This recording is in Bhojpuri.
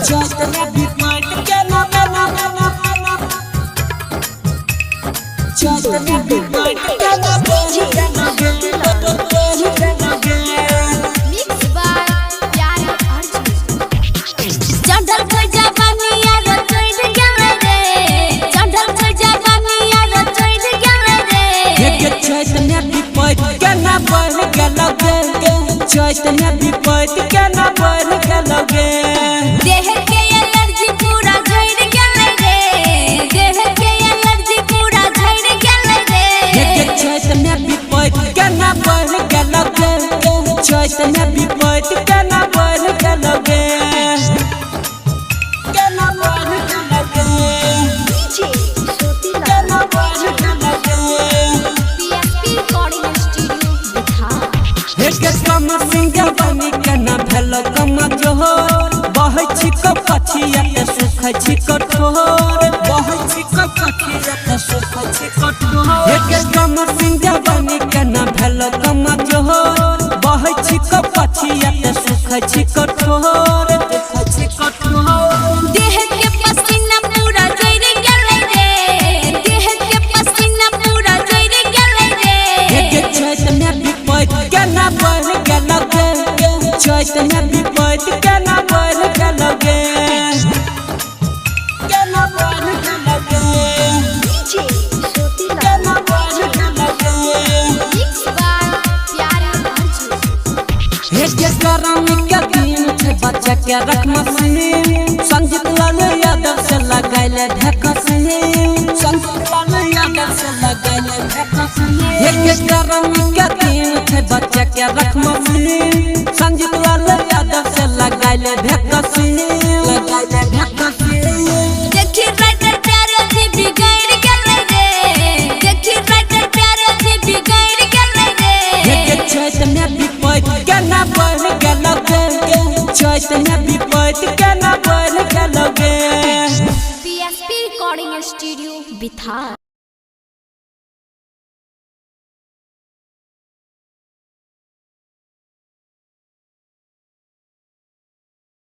चैत में विपैत के ना चैत में विपैत के ना मिक्स बाय प्यार अर्जुन चढ़ल छ जवानी यार चढ़ गेले रे चढ़ल छ जवानी यार चढ़ गेले रे के चैत में विपैत के ना बढ़ गेलो गे चैत में विपैत के ना बढ़ गेलो गे देह के एलर्जी पूरा झड़ गेले रे देह के एलर्जी पूरा झड़ गेले रे के चैत में विपैत के ना बढ़ गेलो गे चैत में विपैत के ना बढ़ गेलो गे के ना बढ़ गेलो गे डीजे सोतीला के ना बढ़ गेलो गे पीएसपी रिकॉर्डिंग स्टूडियो बिहार एक कम सिंगर बनी के ना भेलो कम जोहर बहै छी कपछिया के सुखै छी कठोर बहै छी कपछिया के सुखै छी कठोर एक कम सिंगर बनी के ना भेलो कम जोहर बहै छी कपछिया के सुखै छी कठोर सुखै छी कठोर देह के पसीना पूरा झड़ गेले रे देह के पसीना पूरा झड़ गेले रे एक चैत में विपैत के ना बढ़ गेलो गे चैत में विपैत के ना बढ़ गेलो गे के ना बढ़ गेलो गे डीजे सोतीला के ना बढ़ गेलो गे मिक्स बाय प्यार अर्जुन एक करम के दिन छे बच्चा के रख मसीन संजीत लाल यादव से लगाइले ढकसीन संजीत लाल यादव से लगाइले ढकसीन एक करम के दिन छे बच्चा के रख मसीन संजीत लाल यादव से लगाइले ढकसीन लगाइले ढकसीन देखी राइटर प्यारे से बिगड़ गेले रे देखी राइटर प्यारे से बिगड़ गेले रे एक चैत में विपैत के ना बढ़ गेलो गे चैत में विपैत के ना बढ़ गेलो गे पीएसपी रिकॉर्डिंग स्टूडियो बिहार।